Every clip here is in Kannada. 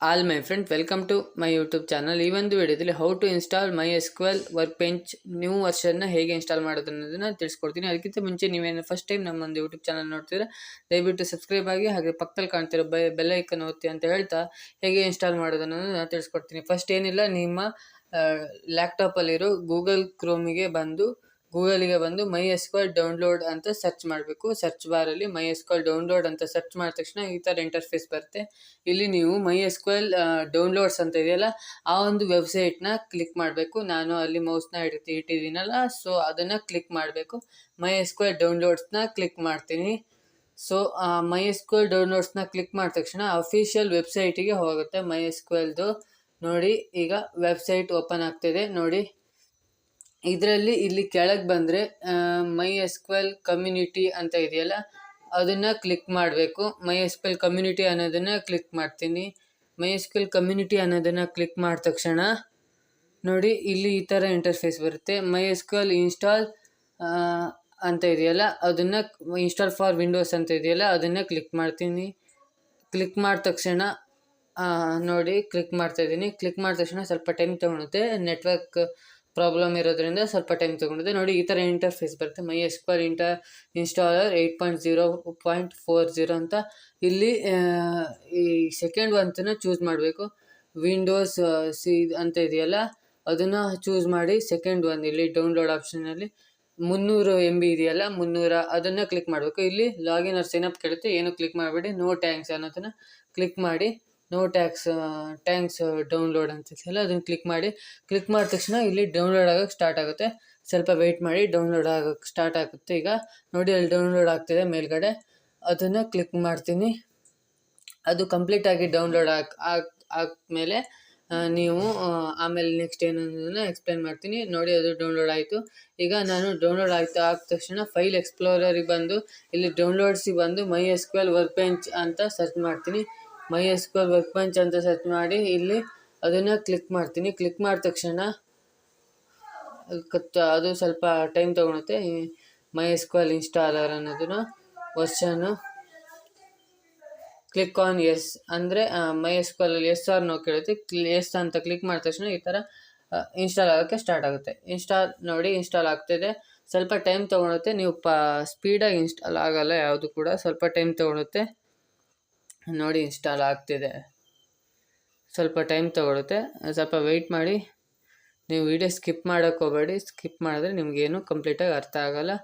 All my friend welcome to my YouTube channel. ಈ ಒಂದು ವಿಡಿಯೋದಲ್ಲಿ how to install MySQL workbench new ವರ್ಷನ್ನ ಹೇಗೆ ಇನ್ಸ್ಟಾಲ್ ಮಾಡೋದು ಅನ್ನೋದನ್ನ ತಿಳಿಸ್ಕೊಡ್ತೀನಿ. ಅದಕ್ಕಿಂತ ಮುಂಚೆ ನೀವೇನು ಫಸ್ಟ್ ಟೈಮ್ ನಮ್ಮ ಒಂದು ಯೂಟ್ಯೂಬ್ ಚಾನಲ್ ನೋಡ್ತಿದ್ರೆ ದಯವಿಟ್ಟು ಸಬ್ಸ್ಕ್ರೈಬ್ ಆಗಿ, ಹಾಗೆ ಪಕ್ಕದಲ್ಲಿ ಕಾಣ್ತಿರೋ ಬೆಲ್ ಐಕನ್ ಒತ್ತಿ ಅಂತ ಹೇಳ್ತಾ ಹೇಗೆ ಇನ್ಸ್ಟಾಲ್ ಮಾಡೋದು ಅನ್ನೋದನ್ನ ತಿಳಿಸ್ಕೊಡ್ತೀನಿ. ಫಸ್ಟ್ ಏನಿಲ್ಲ, ನಿಮ್ಮ ಲ್ಯಾಪ್ಟಾಪಲ್ಲಿರೋ ಗೂಗಲ್ಗೆ ಬಂದು MySQL ಡೌನ್ಲೋಡ್ ಅಂತ ಸರ್ಚ್ ಮಾಡಬೇಕು. ಸರ್ಚ್ ಬಾರಲ್ಲಿ MySQL ಡೌನ್ಲೋಡ್ ಅಂತ ಸರ್ಚ್ ಮಾಡಿದ ತಕ್ಷಣ ಈ ಥರ ಇಂಟರ್ಫೇಸ್ ಬರುತ್ತೆ. ಇಲ್ಲಿ ನೀವು MySQL ಡೌನ್ಲೋಡ್ಸ್ ಅಂತ ಇದೆಯಲ್ಲ, ಆ ಒಂದು ವೆಬ್ಸೈಟ್ನ ಕ್ಲಿಕ್ ಮಾಡಬೇಕು. ನಾನು ಅಲ್ಲಿ ಮೌಸ್ನ ಇಟ್ಟಿದ್ದೀನಲ್ಲ, ಸೊ ಅದನ್ನು ಕ್ಲಿಕ್ ಮಾಡಬೇಕು. MySQL ಡೌನ್ಲೋಡ್ಸ್ನ ಕ್ಲಿಕ್ ಮಾಡ್ತೀನಿ. ಸೊ MySQL ಡೌನ್ಲೋಡ್ಸ್ನ ಕ್ಲಿಕ್ ಮಾಡಿದ ತಕ್ಷಣ ಅಫಿಷಿಯಲ್ ವೆಬ್ಸೈಟಿಗೆ ಹೋಗುತ್ತೆ MySQLದು. ನೋಡಿ, ಈಗ ವೆಬ್ಸೈಟ್ ಓಪನ್ ಆಗ್ತಿದೆ ನೋಡಿ. ಇದರಲ್ಲಿ ಇಲ್ಲಿ ಕೆಳಗೆ ಬಂದರೆ MySQL ಕಮ್ಯುನಿಟಿ ಅಂತ ಇದೆಯಲ್ಲ, ಅದನ್ನು ಕ್ಲಿಕ್ ಮಾಡಬೇಕು. MySQL ಕಮ್ಯುನಿಟಿ ಅನ್ನೋದನ್ನು ಕ್ಲಿಕ್ ಮಾಡ್ತೀನಿ. MySQL ಕಮ್ಯುನಿಟಿ ಅನ್ನೋದನ್ನು ಕ್ಲಿಕ್ ಮಾಡಿದ ತಕ್ಷಣ ನೋಡಿ, ಇಲ್ಲಿ ಈ ಥರ ಇಂಟರ್ಫೇಸ್ ಬರುತ್ತೆ. MySQL ಇನ್ಸ್ಟಾಲ್ ಅಂತ ಇದೆಯಲ್ಲ, ಅದನ್ನು ಇನ್ಸ್ಟಾಲ್ ಫಾರ್ ವಿಂಡೋಸ್ ಅಂತ ಇದೆಯಲ್ಲ, ಅದನ್ನು ಕ್ಲಿಕ್ ಮಾಡ್ತೀನಿ. ಕ್ಲಿಕ್ ಮಾಡಿದ ತಕ್ಷಣ ನೋಡಿ, ಕ್ಲಿಕ್ ಮಾಡ್ತಾಯಿದ್ದೀನಿ. ಕ್ಲಿಕ್ ಮಾಡಿದ ತಕ್ಷಣ ಸ್ವಲ್ಪ ಟೈಮ್ ತೊಗೊಳುತ್ತೆ, ನೆಟ್ವರ್ಕ್ ಪ್ರಾಬ್ಲಮ್ ಇರೋದ್ರಿಂದ ಸ್ವಲ್ಪ ಟೈಮ್ ತೊಗೊಂಡಿದೆ. ನೋಡಿ, ಈ ಥರ ಇಂಟರ್ಫೇಸ್ ಬರುತ್ತೆ. MySQL ಇನ್ಸ್ಟಾಲರ್ 8.0.40 ಅಂತ. ಇಲ್ಲಿ ಈ ಸೆಕೆಂಡ್ ಒಂತನ ಚೂಸ್ ಮಾಡಬೇಕು. ವಿಂಡೋಸ್ ಸಿ ಅಂತ ಇದೆಯಲ್ಲ, ಅದನ್ನು ಚೂಸ್ ಮಾಡಿ ಸೆಕೆಂಡ್ ಒನ್. ಇಲ್ಲಿ ಡೌನ್ಲೋಡ್ ಆಪ್ಷನಲ್ಲಿ 300 MB ಇದೆಯಲ್ಲ, 300 ಅದನ್ನು ಕ್ಲಿಕ್ ಮಾಡಬೇಕು. ಇಲ್ಲಿ ಲಾಗಿನ್ ಆರ್ ಸೈನ್ ಅಪ್ ಕೇಳುತ್ತೆ, ಏನು ಕ್ಲಿಕ್ ಮಾಡಬೇಡಿ. ನೋ ಟ್ಯಾಂಕ್ಸ್ ಅನ್ನೋದನ್ನು ಕ್ಲಿಕ್ ಮಾಡಿ. ನೋ ಟ್ಯಾಂಕ್ಸ್ ಡೌನ್ಲೋಡ್ ಅಂತಿದೆಯಲ್ಲ, ಅದನ್ನು ಕ್ಲಿಕ್ ಮಾಡಿ. ಕ್ಲಿಕ್ ಮಾಡಿದ ತಕ್ಷಣ ಇಲ್ಲಿ ಡೌನ್ಲೋಡ್ ಆಗೋಕ್ಕೆ ಸ್ಟಾರ್ಟ್ ಆಗುತ್ತೆ. ಸ್ವಲ್ಪ ವೆಯ್ಟ್ ಮಾಡಿ, ಡೌನ್ಲೋಡ್ ಆಗೋಕ್ಕೆ ಸ್ಟಾರ್ಟ್ ಆಗುತ್ತೆ. ಈಗ ನೋಡಿ, ಅಲ್ಲಿ ಡೌನ್ಲೋಡ್ ಆಗ್ತಿದೆ ಮೇಲ್ಗಡೆ, ಅದನ್ನು ಕ್ಲಿಕ್ ಮಾಡ್ತೀನಿ. ಅದು ಕಂಪ್ಲೀಟಾಗಿ ಡೌನ್ಲೋಡ್ ಆದಮೇಲೆ ನೀವು ಆಮೇಲೆ ನೆಕ್ಸ್ಟ್ ಏನನ್ನೋದನ್ನು ಎಕ್ಸ್ಪ್ಲೇನ್ ಮಾಡ್ತೀನಿ. ನೋಡಿ, ಅದು ಡೌನ್ಲೋಡ್ ಆಯಿತು. ಈಗ ನಾನು ಡೌನ್ಲೋಡ್ ಆದ ತಕ್ಷಣ ಫೈಲ್ ಎಕ್ಸ್ಪ್ಲೋರರಿಗೆ ಬಂದು ಇಲ್ಲಿ ಡೌನ್ಲೋಡ್ಸಿಗೆ ಬಂದು MySQL ವರ್ಕ್ ಬೆಂಚ್ ಅಂತ ಸರ್ಚ್ ಮಾಡ್ತೀನಿ. MySQL ವರ್ಕ್ ಬೆಂಚ್ ಅಂತ ಸರ್ಚ್ ಮಾಡಿ ಇಲ್ಲಿ ಅದನ್ನು ಕ್ಲಿಕ್ ಮಾಡ್ತೀನಿ. ಕ್ಲಿಕ್ ಮಾಡಿದ ತಕ್ಷಣ ಅದು ಸ್ವಲ್ಪ ಟೈಮ್ ತೊಗೊಳುತ್ತೆ. MySQL ಇನ್ಸ್ಟಾಲರ್ ಅನ್ನೋದನ್ನು ವರ್ಷನ್ನು ಕ್ಲಿಕ್ ಆನ್ ಎಸ್ ಅಂದರೆ MySQL ಎಸ್ ಆರ್ ನೋ ಕೇಳುತ್ತೆ. ಎಸ್ ಅಂತ ಕ್ಲಿಕ್ ಮಾಡಿದ ತಕ್ಷಣ ಈ ಥರ ಇನ್ಸ್ಟಾಲ್ ಆಗೋಕ್ಕೆ ಸ್ಟಾರ್ಟ್ ಆಗುತ್ತೆ. ನೋಡಿ, ಇನ್ಸ್ಟಾಲ್ ಆಗ್ತಿದೆ. ಸ್ವಲ್ಪ ಟೈಮ್ ತೊಗೊಳುತ್ತೆ. ನೀವು ಸ್ಪೀಡಾಗಿ ಇನ್ಸ್ಟಾಲ್ ಆಗೋಲ್ಲ ಯಾವುದು ಕೂಡ, ಸ್ವಲ್ಪ ಟೈಮ್ ತೊಗೊಳುತ್ತೆ. ನೋಡಿ, ಇನ್ಸ್ಟಾಲ್ ಆಗ್ತಿದೆ. ಸ್ವಲ್ಪ ಟೈಮ್ ತೊಗೊಳುತ್ತೆ, ಸ್ವಲ್ಪ ವೆಯ್ಟ್ ಮಾಡಿ. ನೀವು ವಿಡಿಯೋ ಸ್ಕಿಪ್ ಮಾಡೋಕ್ಕೆ ಹೋಗಬೇಡಿ. ಸ್ಕಿಪ್ ಮಾಡಿದ್ರೆ ನಿಮಗೇನು ಕಂಪ್ಲೀಟಾಗಿ ಅರ್ಥ ಆಗೋಲ್ಲ.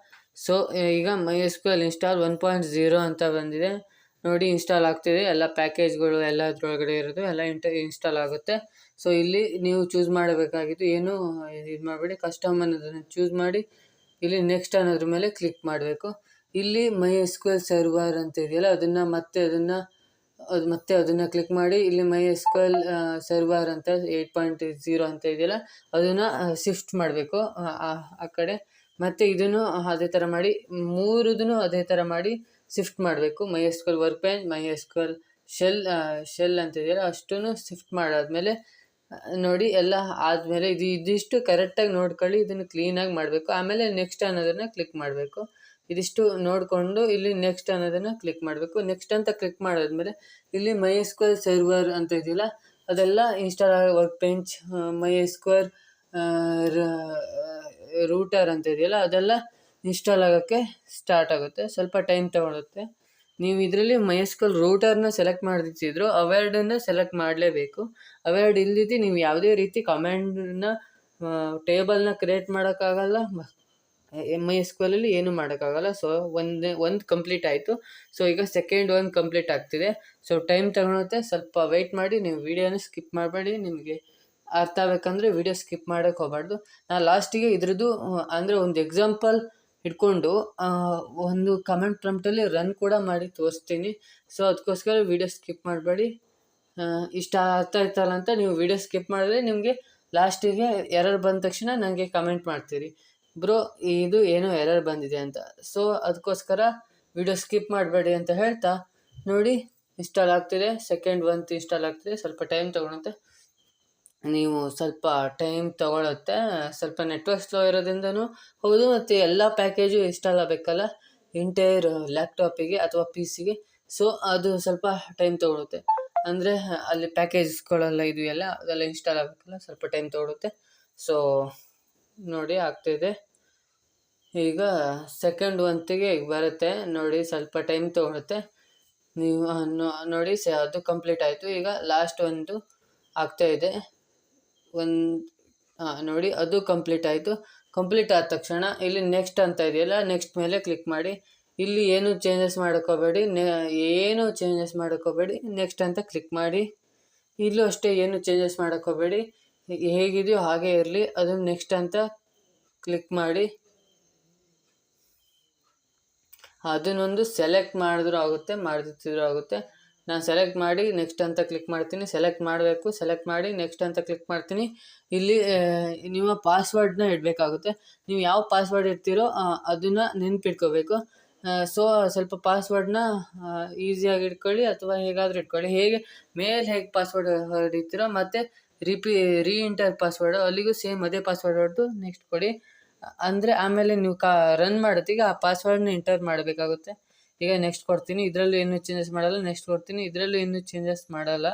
ಸೊ ಈಗ MySQL ಇನ್ಸ್ಟಾಲ್ 1.0 ಅಂತ ಬಂದಿದೆ ನೋಡಿ. ಇನ್ಸ್ಟಾಲ್ ಆಗ್ತಿದೆ. ಎಲ್ಲ ಪ್ಯಾಕೇಜ್ಗಳು ಎಲ್ಲ ಅದರೊಳಗಡೆ ಇರೋದು ಎಲ್ಲ ಇನ್ಸ್ಟಾಲ್ ಆಗುತ್ತೆ. ಸೊ ಇಲ್ಲಿ ನೀವು ಚೂಸ್ ಮಾಡಬೇಕಾಗಿತ್ತು, ಏನು ಇದು ಮಾಡಬೇಡಿ. ಕಸ್ಟಮ್ ಅನ್ನೋದನ್ನು ಚೂಸ್ ಮಾಡಿ ಇಲ್ಲಿ ನೆಕ್ಸ್ಟ್ ಅನ್ನೋದ್ರ ಮೇಲೆ ಕ್ಲಿಕ್ ಮಾಡಬೇಕು. ಇಲ್ಲಿ MySQL ಸರ್ವರ್ ಅಂತ ಇದೆಯಲ್ಲ, ಅದನ್ನು ಕ್ಲಿಕ್ ಮಾಡಿ. ಇಲ್ಲಿ MySQL ಸರ್ವರ್ ಅಂತ 8.0 ಅಂತ ಇದೆಯಲ್ಲ, ಅದನ್ನು ಶಿಫ್ಟ್ ಮಾಡಬೇಕು ಆ ಕಡೆ. ಮತ್ತು ಇದನ್ನು ಅದೇ ಥರ ಮಾಡಿ, ಮೂರದನ್ನು ಅದೇ ಥರ ಮಾಡಿ ಶಿಫ್ಟ್ ಮಾಡಬೇಕು. MySQL work bench, MySQL shell ಅಂತ ಇದೆಯಲ್ಲ, ಅಷ್ಟನ್ನು ಶಿಫ್ಟ್ ಮಾಡಾದ್ಮೇಲೆ ನೋಡಿ, ಎಲ್ಲ ಆದಮೇಲೆ ಇದಿಷ್ಟು ಕರೆಕ್ಟಾಗಿ ನೋಡ್ಕೊಳ್ಳಿ. ಇದನ್ನು ಕ್ಲೀನಾಗಿ ಮಾಡಬೇಕು. ಆಮೇಲೆ ನೆಕ್ಸ್ಟ್ ಅನ್ನೋದನ್ನು ಕ್ಲಿಕ್ ಮಾಡಬೇಕು. ಇದಿಷ್ಟು ನೋಡಿಕೊಂಡು ಇಲ್ಲಿ ನೆಕ್ಸ್ಟ್ ಅನ್ನೋದನ್ನು ಕ್ಲಿಕ್ ಮಾಡಬೇಕು. ನೆಕ್ಸ್ಟ್ ಅಂತ ಕ್ಲಿಕ್ ಮಾಡಾದ್ಮೇಲೆ ಇಲ್ಲಿ MySQL ಸರ್ವರ್ ಅಂತ ಇದೆಯಲ್ಲ, ಅದೆಲ್ಲ ಇನ್ಸ್ಟಾಲ್ ಆಗೋ ವರ್ಕ್ ಬೆಂಚ್, MySQL ರೂಟರ್ ಅಂತ ಇದೆಯಲ್ಲ, ಅದೆಲ್ಲ ಇನ್ಸ್ಟಾಲ್ ಆಗೋಕ್ಕೆ ಸ್ಟಾರ್ಟ್ ಆಗುತ್ತೆ. ಸ್ವಲ್ಪ ಟೈಮ್ ತೊಗೊಳುತ್ತೆ. ನೀವು ಇದರಲ್ಲಿ MySQL ರೂಟರ್ನ ಸೆಲೆಕ್ಟ್ ಮಾಡ್ತಿದ್ರು, ಅವೆರಡನ್ನ ಸೆಲೆಕ್ಟ್ ಮಾಡಲೇಬೇಕು. ಅವೆರಡು ಇಲ್ಲದಿದ್ದು ನೀವು ಯಾವುದೇ ರೀತಿ ಕಮಾಂಡನ್ನ ಟೇಬಲ್ನ ಕ್ರಿಯೇಟ್ ಮಾಡೋಕ್ಕಾಗಲ್ಲ. MySQLಲ್ಲಿ ಏನು ಮಾಡೋಕ್ಕಾಗಲ್ಲ. ಸೊ ಒಂದು ಕಂಪ್ಲೀಟ್ ಆಯಿತು. ಸೊ ಈಗ ಸೆಕೆಂಡ್ ಒಂದು ಕಂಪ್ಲೀಟ್ ಆಗ್ತಿದೆ. ಸೊ ಟೈಮ್ ತಗೊಳುತ್ತೆ, ಸ್ವಲ್ಪ ವೆಯ್ಟ್ ಮಾಡಿ. ನೀವು ವೀಡಿಯೋನ ಸ್ಕಿಪ್ ಮಾಡಬೇಡಿ. ನಿಮಗೆ ಅರ್ಥ ಆಗಬೇಕಂದ್ರೆ ವೀಡಿಯೋ ಸ್ಕಿಪ್ ಮಾಡೋಕ್ಕೆ ಹೋಗಬಾರ್ದು. ನಾನು ಲಾಸ್ಟಿಗೆ ಇದ್ರದ್ದು ಅಂದರೆ ಒಂದು ಎಕ್ಸಾಂಪಲ್ ಇಟ್ಕೊಂಡು ಒಂದು ಕಮೆಂಟ್ ಪ್ರಾಂಪ್ಟಲ್ಲಿ ರನ್ ಕೂಡ ಮಾಡಿ ತೋರಿಸ್ತೀನಿ. ಸೊ ಅದಕ್ಕೋಸ್ಕರ ವೀಡಿಯೋ ಸ್ಕಿಪ್ ಮಾಡಬೇಡಿ. ಇಷ್ಟ ಅರ್ಥ ಆಯ್ತಲ್ಲ ಅಂತ ನೀವು ವೀಡಿಯೋ ಸ್ಕಿಪ್ ಮಾಡಿದ್ರೆ ನಿಮಗೆ ಲಾಸ್ಟಿಗೆ ಎರರ್ ಬಂದ ತಕ್ಷಣ ನನಗೆ ಕಮೆಂಟ್ ಮಾಡ್ತೀರಿ, ಬ್ರೋ ಇದು ಏನೋ ಎರರ್ ಬಂದಿದೆ ಅಂತ. ಸೊ ಅದಕ್ಕೋಸ್ಕರ ವಿಡಿಯೋ ಸ್ಕಿಪ್ ಮಾಡಬೇಡಿ ಅಂತ ಹೇಳ್ತಾ ನೋಡಿ, ಇನ್ಸ್ಟಾಲ್ ಆಗ್ತಿದೆ. ಸೆಕೆಂಡ್ ಒಂದು ಇನ್ಸ್ಟಾಲ್ ಆಗ್ತಿದೆ. ಸ್ವಲ್ಪ ಟೈಮ್ ತೊಗೊಳುತ್ತೆ. ನೀವು ಸ್ವಲ್ಪ ಟೈಮ್ ತೊಗೊಳುತ್ತೆ. ಸ್ವಲ್ಪ ನೆಟ್ವರ್ಕ್ ಸ್ಲೋ ಇರೋದ್ರಿಂದನೂ ಹೌದು, ಮತ್ತು ಎಲ್ಲ ಪ್ಯಾಕೇಜು ಇನ್ಸ್ಟಾಲ್ ಆಗಬೇಕಲ್ಲ ಎಂಟೈರ್ ಲ್ಯಾಪ್ಟಾಪಿಗೆ ಅಥವಾ PC ಗೆ. ಸೊ ಅದು ಸ್ವಲ್ಪ ಟೈಮ್ ತೊಗೊಳುತ್ತೆ. ಅಂದರೆ ಅಲ್ಲಿ ಪ್ಯಾಕೇಜ್ಗಳೆಲ್ಲ ಇದು ಎಲ್ಲ ಅದೆಲ್ಲ ಇನ್ಸ್ಟಾಲ್ ಆಗಬೇಕಲ್ಲ, ಸ್ವಲ್ಪ ಟೈಮ್ ತೊಗೊಳುತ್ತೆ. ಸೊ ನೋಡಿ ಆಗ್ತಾಯಿದೆ. ಈಗ ಸೆಕೆಂಡ್ ಒಂತಿಗೆ ಈಗ ಬರುತ್ತೆ ನೋಡಿ, ಸ್ವಲ್ಪ ಟೈಮ್ ತೊಗೊಳುತ್ತೆ. ನೀವು ನೋಡಿ ಅದು ಕಂಪ್ಲೀಟ್ ಆಯಿತು. ಈಗ ಲಾಸ್ಟ್ ಒಂದು ಆಗ್ತಾಯಿದೆ. ನೋಡಿ ಅದು ಕಂಪ್ಲೀಟ್ ಆಯಿತು. ಕಂಪ್ಲೀಟ್ ಆದ ತಕ್ಷಣ ಇಲ್ಲಿ ನೆಕ್ಸ್ಟ್ ಅಂತ ಇದೆಯಲ್ಲ, ನೆಕ್ಸ್ಟ್ ಮೇಲೆ ಕ್ಲಿಕ್ ಮಾಡಿ. ಇಲ್ಲಿ ಏನು ಚೇಂಜಸ್ ಮಾಡೋಕ್ಕೋಗಬೇಡಿ, ನೆಕ್ಸ್ಟ್ ಅಂತ ಕ್ಲಿಕ್ ಮಾಡಿ. ಇಲ್ಲೂ ಅಷ್ಟೇ, ಏನು ಚೇಂಜಸ್ ಮಾಡೋಕ್ಕೋಗಬೇಡಿ, ಹೇಗಿದೆಯೋ ಹಾಗೆ ಇರಲಿ. ಅದನ್ನು ನೆಕ್ಸ್ಟ್ ಅಂತ ಕ್ಲಿಕ್ ಮಾಡಿ. ಅದನ್ನೊಂದು ಸೆಲೆಕ್ಟ್ ಮಾಡಿದ್ರೂ ಆಗುತ್ತೆ, ಮಾಡದಿದ್ರೂ ಆಗುತ್ತೆ. ನಾನು ಸೆಲೆಕ್ಟ್ ಮಾಡಿ ನೆಕ್ಸ್ಟ್ ಅಂತ ಕ್ಲಿಕ್ ಮಾಡ್ತೀನಿ. ಸೆಲೆಕ್ಟ್ ಮಾಡಬೇಕು, ಸೆಲೆಕ್ಟ್ ಮಾಡಿ ನೆಕ್ಸ್ಟ್ ಅಂತ ಕ್ಲಿಕ್ ಮಾಡ್ತೀನಿ. ಇಲ್ಲಿ ನಿಮ್ಮ ಪಾಸ್ವರ್ಡ್ನ ಇಡಬೇಕಾಗುತ್ತೆ. ನೀವು ಯಾವ ಪಾಸ್ವರ್ಡ್ ಇಡ್ತೀರೋ ಅದನ್ನು ನೆನ್ಪಿಟ್ಕೋಬೇಕು. ಸೊ ಸ್ವಲ್ಪ ಪಾಸ್ವರ್ಡ್ನ ಈಸಿಯಾಗಿ ಇಟ್ಕೊಳ್ಳಿ, ಅಥವಾ ಹೇಗಾದರೂ ಇಟ್ಕೊಳ್ಳಿ. ಹೇಗೆ ಪಾಸ್ವರ್ಡ್ ಹೊಡಿತೀರೋ ಮತ್ತು ರೀಎಂಟರ್ ಪಾಸ್ವರ್ಡು ಅಲ್ಲಿಗೂ ಸೇಮ್ ಅದೇ ಪಾಸ್ವರ್ಡ್ ಹೊಡೆದು ನೆಕ್ಸ್ಟ್ ಕೊಡಿ. ಅಂದರೆ ಆಮೇಲೆ ನೀವು ರನ್ ಮಾಡೋತ್ತೀಗ ಆ ಪಾಸ್ವರ್ಡ್ನ ಎಂಟರ್ ಮಾಡಬೇಕಾಗುತ್ತೆ. ಈಗ ನೆಕ್ಸ್ಟ್ ಕೊಡ್ತೀನಿ. ಇದರಲ್ಲೂ ಏನು ಚೇಂಜಸ್ ಮಾಡಲ್ಲ. ನೆಕ್ಸ್ಟ್ ಕೊಡ್ತೀನಿ. ಇದರಲ್ಲೂ ಏನು ಚೇಂಜಸ್ ಮಾಡಲ್ಲ.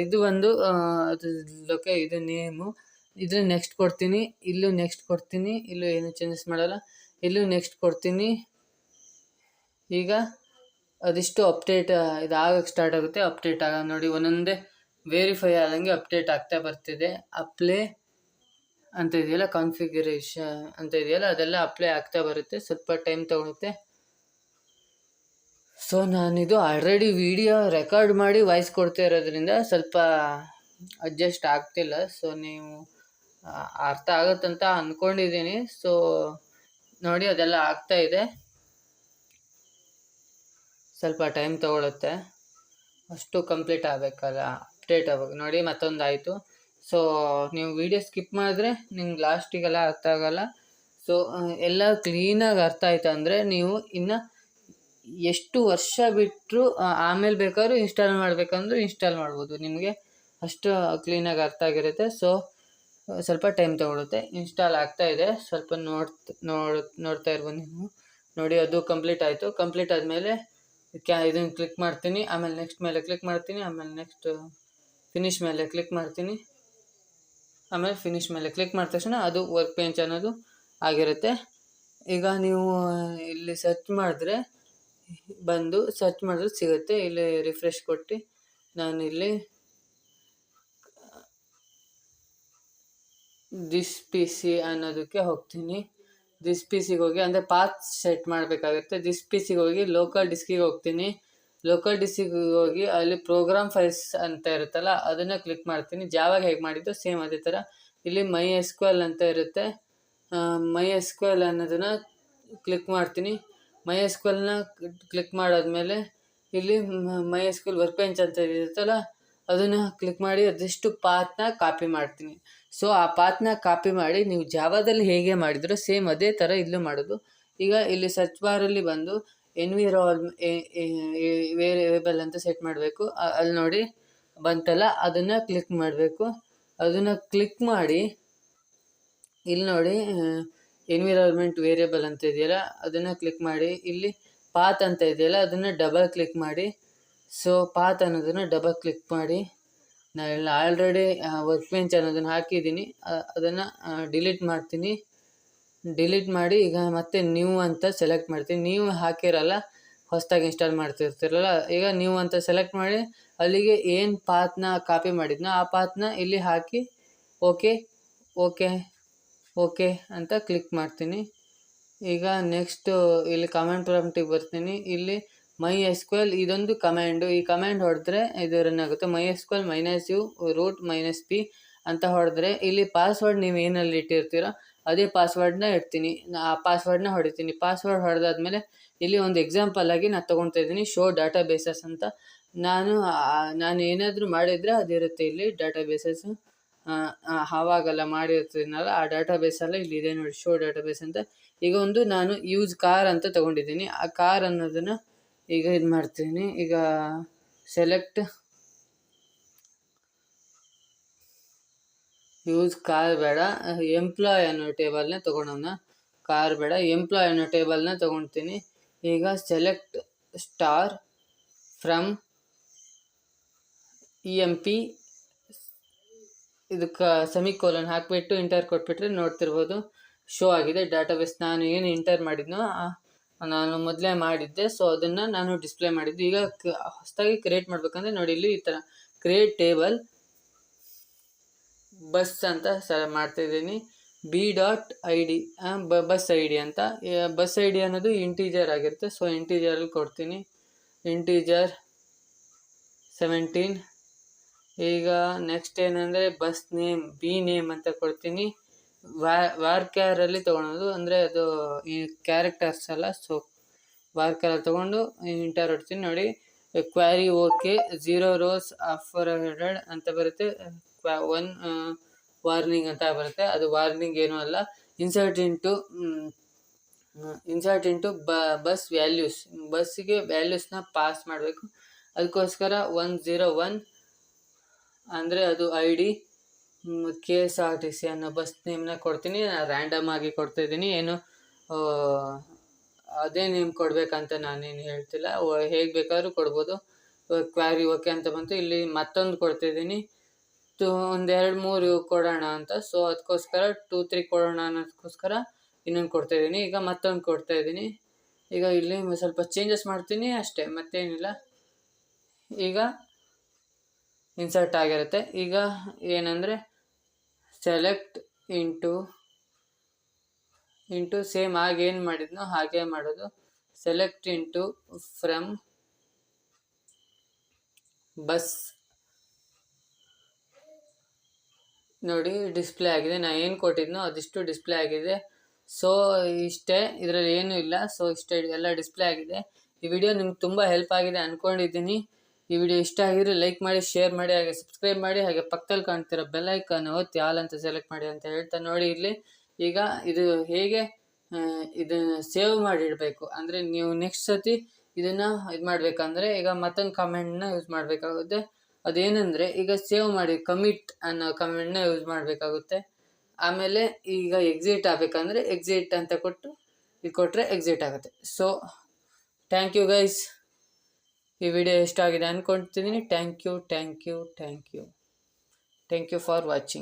ಇದು ಒಂದು ಇದು ನೇಮು. ಇದ್ರ ನೆಕ್ಸ್ಟ್ ಕೊಡ್ತೀನಿ. ಇಲ್ಲೂ ನೆಕ್ಸ್ಟ್ ಕೊಡ್ತೀನಿ. ಇಲ್ಲೂ ಏನು ಚೇಂಜಸ್ ಮಾಡಲ್ಲ. ಇಲ್ಲೂ ನೆಕ್ಸ್ಟ್ ಕೊಡ್ತೀನಿ. ಈಗ ಅದಿಷ್ಟು ಅಪ್ಡೇಟ್ ಇದಾಗಕ್ಕೆ ಸ್ಟಾರ್ಟ್ ಆಗುತ್ತೆ. ಅಪ್ಡೇಟ್ ಆಗ ನೋಡಿ, ಒಂದೊಂದೇ ವೆರಿಫೈ ಆದಂಗೆ ಅಪ್ಡೇಟ್ ಆಗ್ತಾ ಬರ್ತಿದೆ. ಅಪ್ಲೈ ಅಂತ ಇದೆಯಲ್ಲ, ಕಾನ್ಫಿಗರೇಷನ್ ಅಂತ ಇದೆಯಲ್ಲ, ಅದೆಲ್ಲ ಅಪ್ಲೈ ಆಗ್ತಾ ಬರುತ್ತೆ. ಸ್ವಲ್ಪ ಟೈಮ್ ತೊಗೊಳುತ್ತೆ. ಸೊ ನಾನಿದು ಆಲ್ರೆಡಿ ವಿಡಿಯೋ ರೆಕಾರ್ಡ್ ಮಾಡಿ ವಾಯ್ಸ್ ಕೊಡ್ತಾ ಇರೋದ್ರಿಂದ ಸ್ವಲ್ಪ ಅಡ್ಜಸ್ಟ್ ಆಗ್ತಿಲ್ಲ. ಸೊ ನೀವು ಅರ್ಥ ಆಗುತ್ತಂತ ಅಂದ್ಕೊಂಡಿದ್ದೀನಿ. ಸೊ ನೋಡಿ, ಅದೆಲ್ಲ ಆಗ್ತಾ ಇದೆ. ಸ್ವಲ್ಪ ಟೈಮ್ ತೊಗೊಳುತ್ತೆ. ಅಷ್ಟು ಕಂಪ್ಲೀಟ್ ಆಗಬೇಕಲ್ಲ, ಅಪ್ಡೇಟ್ ಆಗಬೇಕು. ನೋಡಿ ಮತ್ತೊಂದು ಆಯಿತು. ಸೊ ನೀವು ವಿಡಿಯೋ ಸ್ಕಿಪ್ ಮಾಡಿದ್ರೆ ನಿಮ್ಗೆ ಲಾಸ್ಟಿಗೆಲ್ಲ ಅರ್ಥ ಆಗೋಲ್ಲ. ಸೊ ಎಲ್ಲ ಕ್ಲೀನಾಗಿ ಅರ್ಥ ಆಯ್ತು ಅಂದರೆ ನೀವು ಇನ್ನು ಎಷ್ಟು ವರ್ಷ ಬಿಟ್ಟರು ಆಮೇಲೆ ಬೇಕಾದ್ರೂ ಇನ್ಸ್ಟಾಲ್ ಮಾಡಬೇಕಂದ್ರೂ ಇನ್ಸ್ಟಾಲ್ ಮಾಡ್ಬೋದು. ನಿಮಗೆ ಅಷ್ಟು ಕ್ಲೀನಾಗಿ ಅರ್ಥ ಆಗಿರುತ್ತೆ. ಸೊ ಸ್ವಲ್ಪ ಟೈಮ್ ತೊಗೊಳುತ್ತೆ. ಇನ್ಸ್ಟಾಲ್ ಆಗ್ತಾ ಇದೆ. ಸ್ವಲ್ಪ ನೋಡ್ತಾ ಇರ್ಬೋದು ನೀವು. ನೋಡಿ, ಅದು ಕಂಪ್ಲೀಟ್ ಆಯಿತು. ಕಂಪ್ಲೀಟ್ ಆದಮೇಲೆ ಇದನ್ನು ಕ್ಲಿಕ್ ಮಾಡ್ತೀನಿ. ಆಮೇಲೆ ನೆಕ್ಸ್ಟ್ ಮೇಲೆ ಕ್ಲಿಕ್ ಮಾಡ್ತೀನಿ. ಆಮೇಲೆ ನೆಕ್ಸ್ಟ್ ಫಿನಿಶ್ ಮೇಲೆ ಕ್ಲಿಕ್ ಮಾಡ್ತೀನಿ. ಆಮೇಲೆ ಫಿನಿಶ್ ಮೇಲೆ ಕ್ಲಿಕ್ ಮಾಡಿದ ತಕ್ಷಣ ಅದು ವರ್ಕ್ ಬೆಂಚ್ ಅನ್ನೋದು ಆಗಿರುತ್ತೆ. ಈಗ ನೀವು ಇಲ್ಲಿ ಸರ್ಚ್ ಮಾಡಿದ್ರೆ ಸಿಗುತ್ತೆ. ಇಲ್ಲಿ ರಿಫ್ರೆಶ್ ಕೊಟ್ಟು ನಾನಿಲ್ಲಿ ದಿಸ್ ಪಿ ಸಿ ಅನ್ನೋದಕ್ಕೆ ಹೋಗ್ತೀನಿ. ದಿಸ್ ಪಿ ಸಿಗೆ ಹೋಗಿ, ಅಂದರೆ ಪಾತ್ ಸೆಟ್ ಮಾಡಬೇಕಾಗುತ್ತೆ. ದಿಸ್ ಪಿ ಸಿಗೆ ಹೋಗಿ ಲೋಕಲ್ ಡಿಸ್ಕಿಗೆ ಹೋಗ್ತೀನಿ. ಲೋಕಲ್ ಡಿಸ್ಕಿಗೆ ಹೋಗಿ ಅಲ್ಲಿ ಪ್ರೋಗ್ರಾಮ್ ಫೈಲ್ಸ್ ಅಂತ ಇರುತ್ತಲ್ಲ, ಅದನ್ನು ಕ್ಲಿಕ್ ಮಾಡ್ತೀನಿ. ಜಾವಾಗ ಹೇಗೆ ಮಾಡಿದ್ದು ಸೇಮ್ ಅದೇ ಥರ ಇಲ್ಲಿ MySQL ಅಂತ ಇರುತ್ತೆ. MySQL ಅನ್ನೋದನ್ನು ಕ್ಲಿಕ್ ಮಾಡ್ತೀನಿ. MySQLನ ಕ್ಲಿಕ್ ಮಾಡಾದ್ಮೇಲೆ ಇಲ್ಲಿ MySQL ವರ್ಕ್ ಬೆಂಚ್ ಅಂತ ಇರುತ್ತಲ್ಲ, ಅದನ್ನು ಕ್ಲಿಕ್ ಮಾಡಿ ಅದೆಷ್ಟು ಪಾತ್ನ ಕಾಪಿ ಮಾಡ್ತೀನಿ. ಸೊ ಆ ಪಾತ್ನ ಕಾಪಿ ಮಾಡಿ ನೀವು ಜಾವಾದಲ್ಲಿ ಹೇಗೆ ಮಾಡಿದ್ರು ಸೇಮ್ ಅದೇ ಥರ ಇಲ್ಲೂ ಮಾಡೋದು. ಈಗ ಇಲ್ಲಿ ಸರ್ಚ್ ಬಾರಲ್ಲಿ ಬಂದು ವೇರಿಯೇಬಲ್ ಅಂತ ಸೆಟ್ ಮಾಡಬೇಕು. ಅಲ್ಲಿ ನೋಡಿ ಬಂತಲ್ಲ, ಅದನ್ನು ಕ್ಲಿಕ್ ಮಾಡಬೇಕು. ಅದನ್ನು ಕ್ಲಿಕ್ ಮಾಡಿ ಇಲ್ಲಿ ನೋಡಿ ಎನ್ವಿರಾನ್ಮೆಂಟ್ ವೇರಿಯೇಬಲ್ ಅಂತ ಇದೆಯಲ್ಲ, ಅದನ್ನು ಕ್ಲಿಕ್ ಮಾಡಿ. ಇಲ್ಲಿ ಪಾತ್ ಅಂತ ಇದೆಯಲ್ಲ, ಅದನ್ನು ಡಬಲ್ ಕ್ಲಿಕ್ ಮಾಡಿ. ಸೊ ಪಾತ್ ಅನ್ನೋದನ್ನು ಡಬಲ್ ಕ್ಲಿಕ್ ಮಾಡಿ. ನಾನು ಆಲ್ರೆಡಿ ವರ್ಕ್ ಬೆಂಚ್ ಅನ್ನೋದನ್ನು ಹಾಕಿದ್ದೀನಿ. ಅದನ್ನು ಡಿಲೀಟ್ ಮಾಡ್ತೀನಿ. ಡಿಲೀಟ್ ಮಾಡಿ ಈಗ ಮತ್ತೆ ನ್ಯೂ ಅಂತ ಸೆಲೆಕ್ಟ್ ಮಾಡ್ತೀನಿ. ನೀವು ಹಾಕಿರಲ್ಲ, ಹೊಸದಾಗಿ ಇನ್ಸ್ಟಾಲ್ ಮಾಡ್ತಿರ್ತಿರಲ್ಲ, ಈಗ ನ್ಯೂ ಅಂತ ಸೆಲೆಕ್ಟ್ ಮಾಡಿ ಅಲ್ಲಿಗೆ ಏನು ಪಾತ್ನ ಕಾಪಿ ಮಾಡಿದ್ನೋ ಆ ಪಾತ್ನ ಇಲ್ಲಿ ಹಾಕಿ ಓಕೆ ಓಕೆ ಓಕೆ ಅಂತ ಕ್ಲಿಕ್ ಮಾಡ್ತೀನಿ. ಈಗ ನೆಕ್ಸ್ಟು ಇಲ್ಲಿ ಕಮಾಂಡ್ ಪ್ರಾಂಪ್ಟಿಗೆ ಬರ್ತೀನಿ. ಇಲ್ಲಿ MySQL ಇದೊಂದು ಕಮ್ಯಾಂಡು. ಈ ಕಮ್ಯಾಂಡ್ ಹೊಡೆದ್ರೆ ಇದು ರನ್ ಆಗುತ್ತೆ. MySQL -u root -p ಅಂತ ಹೊಡೆದ್ರೆ ಇಲ್ಲಿ ಪಾಸ್ವರ್ಡ್ ನೀವು ಏನಲ್ಲಿ ಇಟ್ಟಿರ್ತೀರೋ ಅದೇ ಪಾಸ್ವರ್ಡ್ನ ಇಡ್ತೀನಿ. ಆ ಪಾಸ್ವರ್ಡ್ನ ಹೊಡಿತೀನಿ. ಪಾಸ್ವರ್ಡ್ ಹೊಡೆದಾದ್ಮೇಲೆ ಇಲ್ಲಿ ಒಂದು ಎಕ್ಸಾಂಪಲ್ ಆಗಿ ನಾನು ತೊಗೊಳ್ತಾ ಇದ್ದೀನಿ, ಶೋ ಡಾಟಾ ಬೇಸಸ್ ಅಂತ. ನಾನು ಏನಾದರೂ ಮಾಡಿದರೆ ಅದಿರುತ್ತೆ ಇಲ್ಲಿ ಡಾಟಾ ಬೇಸಸ್ಸು. ಆವಾಗೆಲ್ಲ ಮಾಡಿರ್ತೀನಲ್ಲ ಆ ಡಾಟಾ ಬೇಸೆಲ್ಲ ಇಲ್ಲಿದೆ ನೋಡಿ, ಶೋ ಡಾಟಾ ಬೇಸ್ ಅಂತ. ಈಗ ಒಂದು ನಾನು ಯೂಸ್ ಕಾರ್ ಅಂತ ತೊಗೊಂಡಿದ್ದೀನಿ. ಆ ಕಾರ್ ಅನ್ನೋದನ್ನು ಈಗ ಇದು ಮಾಡ್ತೀನಿ. ಈಗ ಸೆಲೆಕ್ಟ್ ಯೂಸ್ ಕಾರ್ ಬೇಡ, ಎಂಪ್ಲಾಯ್ ಅನ್ನೋ ಟೇಬಲ್ನ ತೊಗೊಳೋಣ. ಕಾರ್ ಬೇಡ, ಎಂಪ್ಲಾಯ್ ಅನ್ನೋ ಟೇಬಲ್ನ ತೊಗೊಳ್ತೀನಿ. ಈಗ ಸೆಲೆಕ್ಟ್ ಸ್ಟಾರ್ ಫ್ರಮ್ EMP ಇದಕ್ಕೆ ಸೆಮಿಕೋಲನ್ ಹಾಕಿಬಿಟ್ಟು ಎಂಟರ್ ಕೊಟ್ಬಿಟ್ರೆ ನೋಡ್ತಿರ್ಬೋದು ಶೋ ಆಗಿದೆ ಡಾಟಾಬೇಸ್. ನಾನು ಏನು ಎಂಟರ್ ಮಾಡಿದ್ನೋ ನಾನು ಮೊದಲೇ ಮಾಡಿದ್ದೆ, ಸೊ ಅದನ್ನು ನಾನು ಡಿಸ್ಪ್ಲೇ ಮಾಡಿದ್ದೆ. ಈಗ ಹೊಸದಾಗಿ ಕ್ರಿಯೇಟ್ ಮಾಡಬೇಕಂದ್ರೆ ನೋಡಿ ಇಲ್ಲಿ ಈ ಥರ ಕ್ರಿಯೇಟ್ ಟೇಬಲ್ ಬಸ್ ಅಂತ ಮಾಡ್ತಾಯಿದ್ದೀನಿ. B.ID ಬಸ್ ಐ ಡಿ ಅಂತ. ಬಸ್ ಐ ಡಿ ಅನ್ನೋದು ಇಂಟೀಜರ್ ಆಗಿರುತ್ತೆ, ಸೊ ಇಂಟೀಜರಲ್ಲಿ ಕೊಡ್ತೀನಿ. ಇಂಟೀಜರ್ 17. ಈಗ ನೆಕ್ಸ್ಟ್ ಏನಂದರೆ ಬಸ್ ನೇಮ್ B ನೇಮ್ ಅಂತ ಕೊಡ್ತೀನಿ. ವಾರ್ಕ್ಯಾರಲ್ಲಿ ತೊಗೊಳೋದು, ಅಂದರೆ ಅದು ಈ ಕ್ಯಾರೆಕ್ಟರ್ಸ್ ಅಲ್ಲ, ಸೊ ವಾರ್ಕ್ಯಾರಲ್ಲಿ ತೊಗೊಂಡು ಇಂಟರ್ ಹೊಡ್ತೀನಿ. ನೋಡಿ ಕ್ವಾರಿ ಓಕೆ 0 rows ಆಫರ್ 100 ಅಂತ ಬರುತ್ತೆ. 1 ವಾರ್ನಿಂಗ್ ಅಂತ ಬರುತ್ತೆ, ಅದು ವಾರ್ನಿಂಗ್ ಏನೂ ಅಲ್ಲ. ಇನ್ಸರ್ಟ್ ಇಂಟು ಬಸ್ ವ್ಯಾಲ್ಯೂಸ್, ಬಸ್ಸಿಗೆ ವ್ಯಾಲ್ಯೂಸ್ನ ಪಾಸ್ ಮಾಡಬೇಕು. ಅದಕ್ಕೋಸ್ಕರ 101 ಅಂದರೆ ಅದು ID. KSRTC ಅನ್ನೋ ಬಸ್ ನೇಮ್ನ ಕೊಡ್ತೀನಿ. ನಾನು ರ್ಯಾಂಡಮ್ ಆಗಿ ಕೊಡ್ತಾಯಿದ್ದೀನಿ, ಏನು ಅದೇ ನೇಮ್ ಕೊಡಬೇಕಂತ ನಾನೇನು ಹೇಳ್ತಿಲ್ಲ, ಹೇಗೆ ಬೇಕಾದ್ರೂ ಕೊಡ್ಬೋದು. ಕ್ವಾರಿ ಓಕೆ ಅಂತ ಬಂತು. ಇಲ್ಲಿ ಮತ್ತೊಂದು ಕೊಡ್ತಾಯಿದ್ದೀನಿ, 1 2 3 ಕೊಡೋಣ ಅಂತ. ಸೊ ಅದಕ್ಕೋಸ್ಕರ 2 3 ಕೊಡೋಣ ಅನ್ನೋದಕ್ಕೋಸ್ಕರ ಇನ್ನೊಂದು ಕೊಡ್ತಾಯಿದ್ದೀನಿ. ಈಗ ಮತ್ತೊಂದು ಕೊಡ್ತಾಯಿದ್ದೀನಿ. ಈಗ ಇಲ್ಲಿ ಸ್ವಲ್ಪ ಚೇಂಜಸ್ ಮಾಡ್ತೀನಿ ಅಷ್ಟೇ, ಮತ್ತೇನಿಲ್ಲ. ಈಗ ಇನ್ಸರ್ಟ್ ಆಗಿರುತ್ತೆ. ಈಗ ಏನಂದರೆ ಸೆಲೆಕ್ಟ್ ಇಂಟು ಸೇಮ್ ಆಗೇನು ಮಾಡಿದ್ನೋ ಹಾಗೆ ಮಾಡೋದು. Select into from bus. ನೋಡಿ ಡಿಸ್ಪ್ಲೇ ಆಗಿದೆ, ನಾನು ಏನು ಕೊಟ್ಟಿದ್ನೋ ಅದಿಷ್ಟು ಡಿಸ್ಪ್ಲೇ ಆಗಿದೆ. ಸೊ ಇಷ್ಟೇ, ಇದರಲ್ಲಿ ಏನೂ ಇಲ್ಲ. ಸೊ ಇಷ್ಟೇ ಎಲ್ಲ ಡಿಸ್ಪ್ಲೇ ಆಗಿದೆ. ಈ ವಿಡಿಯೋ ನಿಮ್ಗೆ ತುಂಬ ಹೆಲ್ಪ್ ಆಗಿದೆ ಅಂದ್ಕೊಂಡಿದ್ದೀನಿ. ಈ ವಿಡಿಯೋ ಇಷ್ಟ ಆಗಿದ್ರೆ ಲೈಕ್ ಮಾಡಿ, ಶೇರ್ ಮಾಡಿ, ಹಾಗೆ ಸಬ್ಸ್ಕ್ರೈಬ್ ಮಾಡಿ, ಹಾಗೆ ಪಕ್ಕದಲ್ಲಿ ಕಾಣ್ತಿರೋ ಬೆಲ್ ಐಕಾನ್ ಒತ್ತಿ ಆಲ್ ಅಂತ ಸೆಲೆಕ್ಟ್ ಮಾಡಿ ಅಂತ ಹೇಳ್ತಾ ನೋಡಿ ಇಲ್ಲಿ. ಈಗ ಇದು ಹೇಗೆ ಇದನ್ನು ಸೇವ್ ಮಾಡಿಡಬೇಕು ಅಂದರೆ, ನೀವು ನೆಕ್ಸ್ಟ್ ಸತಿ ಇದನ್ನು ಇದು ಮಾಡಬೇಕಂದ್ರೆ ಈಗ ಮತ್ತೊಂದು ಕಮೆಂಟ್ನ ಯೂಸ್ ಮಾಡಬೇಕಾಗುತ್ತೆ. ಅದೇನೆಂದರೆ ಈಗ ಸೇವ್ ಮಾಡಿ ಕಮಿಟ್ ಅನ್ನೋ ಕಮೆಂಟ್ನ ಯೂಸ್ ಮಾಡಬೇಕಾಗುತ್ತೆ. ಆಮೇಲೆ ಈಗ ಎಕ್ಸಿಟ್ ಆಗಬೇಕಂದ್ರೆ ಎಕ್ಸಿಟ್ ಅಂತ ಕೊಟ್ಟು ಇದು ಕೊಟ್ಟರೆ ಎಕ್ಸಿಟ್ ಆಗುತ್ತೆ. So thank you guys. ಈ ವಿಡಿಯೋ ಇಷ್ಟ ಆಗಿದೆ ಅಂದ್ಕೊಳ್ತಿದ್ದೀನಿ. Thank you for watching.